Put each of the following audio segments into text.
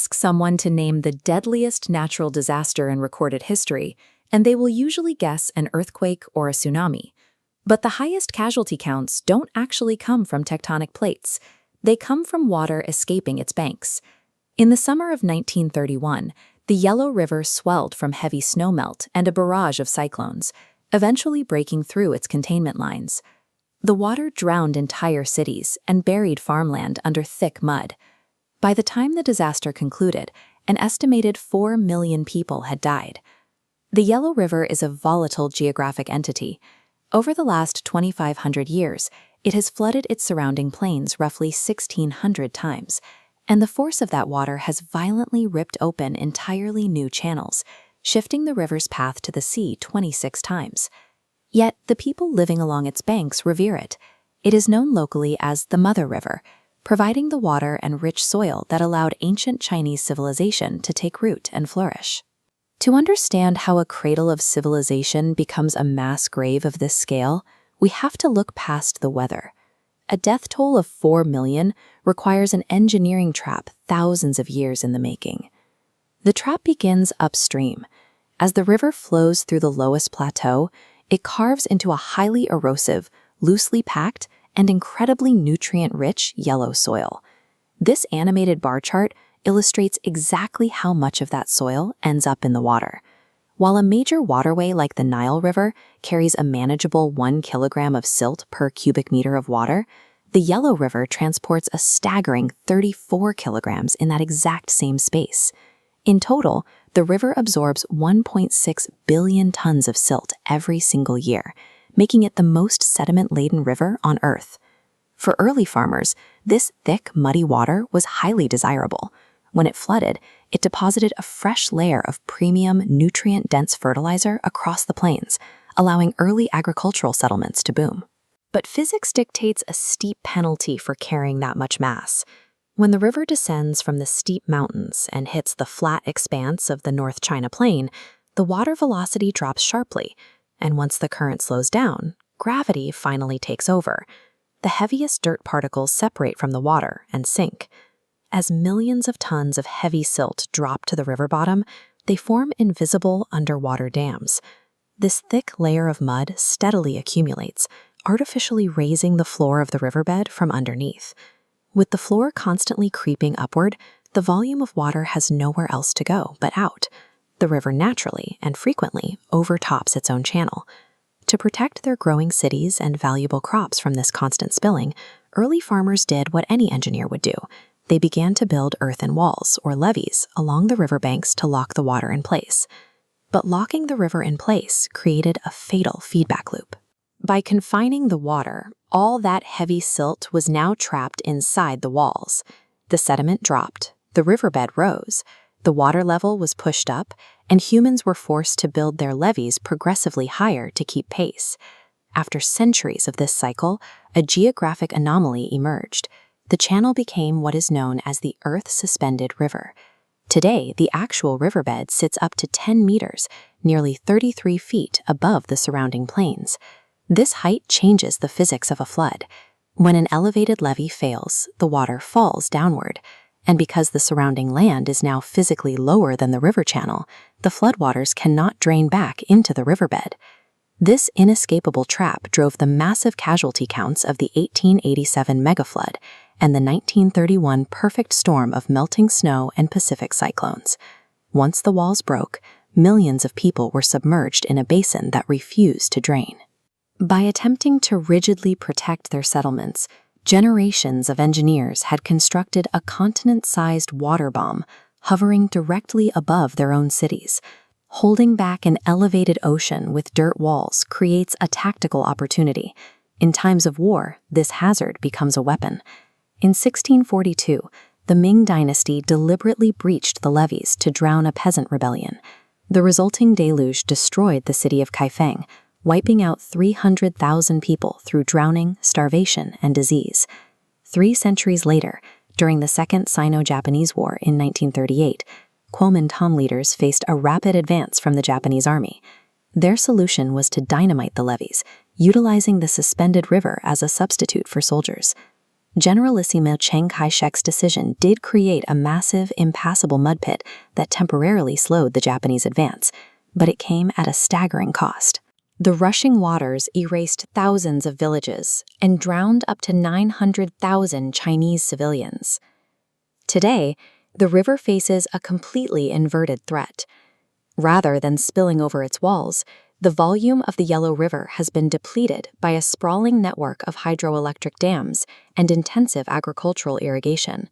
Ask someone to name the deadliest natural disaster in recorded history, and they will usually guess an earthquake or a tsunami. But the highest casualty counts don't actually come from tectonic plates. They come from water escaping its banks. In the summer of 1931, the Yellow River swelled from heavy snowmelt and a barrage of cyclones, eventually breaking through its containment lines. The water drowned entire cities and buried farmland under thick mud. By the time the disaster concluded, an estimated 4 million people had died. The Yellow River is a volatile geographic entity. Over the last 2,500 years, it has flooded its surrounding plains roughly 1,600 times, and the force of that water has violently ripped open entirely new channels, shifting the river's path to the sea 26 times. Yet, the people living along its banks revere it. It is known locally as the Mother River, providing the water and rich soil that allowed ancient Chinese civilization to take root and flourish. To understand how a cradle of civilization becomes a mass grave of this scale, we have to look past the weather. A death toll of 4 million requires an engineering trap thousands of years in the making. The trap begins upstream. As the river flows through the lowest plateau, it carves into a highly erosive, loosely packed, and incredibly nutrient-rich yellow soil. This animated bar chart illustrates exactly how much of that soil ends up in the water. While a major waterway like the Nile River carries a manageable 1 kilogram of silt per cubic meter of water, the Yellow River transports a staggering 34 kilograms in that exact same space. In total, the river absorbs 1.6 billion tons of silt every single year, making it the most sediment-laden river on Earth. For early farmers, this thick, muddy water was highly desirable. When it flooded, it deposited a fresh layer of premium, nutrient-dense fertilizer across the plains, allowing early agricultural settlements to boom. But physics dictates a steep penalty for carrying that much mass. When the river descends from the steep mountains and hits the flat expanse of the North China Plain, the water velocity drops sharply, and once the current slows down, gravity finally takes over. The heaviest dirt particles separate from the water and sink. As millions of tons of heavy silt drop to the river bottom, they form invisible underwater dams. This thick layer of mud steadily accumulates, artificially raising the floor of the riverbed from underneath. With the floor constantly creeping upward, the volume of water has nowhere else to go but out. The river naturally and frequently overtops its own channel. To protect their growing cities and valuable crops from this constant spilling, early farmers did what any engineer would do. They began to build earthen walls, or levees, along the riverbanks to lock the water in place. But locking the river in place created a fatal feedback loop. By confining the water, all that heavy silt was now trapped inside the walls. The sediment dropped, the riverbed rose, the water level was pushed up, and humans were forced to build their levees progressively higher to keep pace. After centuries of this cycle, a geographic anomaly emerged. The channel became what is known as the Earth-suspended river. Today, the actual riverbed sits up to 10 meters, nearly 33 feet above the surrounding plains. This height changes the physics of a flood. When an elevated levee fails, the water falls downward. And because the surrounding land is now physically lower than the river channel, the floodwaters cannot drain back into the riverbed. This inescapable trap drove the massive casualty counts of the 1887 megaflood and the 1931 perfect storm of melting snow and Pacific cyclones. Once the walls broke, millions of people were submerged in a basin that refused to drain. By attempting to rigidly protect their settlements, generations of engineers had constructed a continent-sized water bomb hovering directly above their own cities. Holding back an elevated ocean with dirt walls creates a tactical opportunity. In times of war, this hazard becomes a weapon. In 1642, the Qing Dynasty deliberately breached the levees to drown a peasant rebellion. The resulting deluge destroyed the city of Kaifeng, wiping out 300,000 people through drowning, starvation, and disease. 3 centuries later, during the Second Sino-Japanese War in 1938, Kuomintang leaders faced a rapid advance from the Japanese army. Their solution was to dynamite the levees, utilizing the suspended river as a substitute for soldiers. Generalissimo Chiang Kai-shek's decision did create a massive, impassable mud pit that temporarily slowed the Japanese advance, but it came at a staggering cost. The rushing waters erased thousands of villages and drowned up to 900,000 Chinese civilians. Today, the river faces a completely inverted threat. Rather than spilling over its walls, the volume of the Yellow River has been depleted by a sprawling network of hydroelectric dams and intensive agricultural irrigation.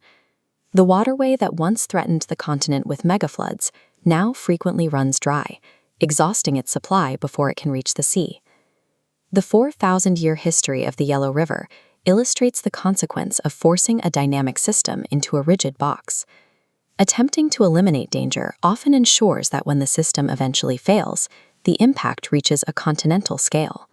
The waterway that once threatened the continent with megafloods now frequently runs dry, exhausting its supply before it can reach the sea. The 4,000-year history of the Yellow River illustrates the consequence of forcing a dynamic system into a rigid box. Attempting to eliminate danger often ensures that when the system eventually fails, the impact reaches a continental scale.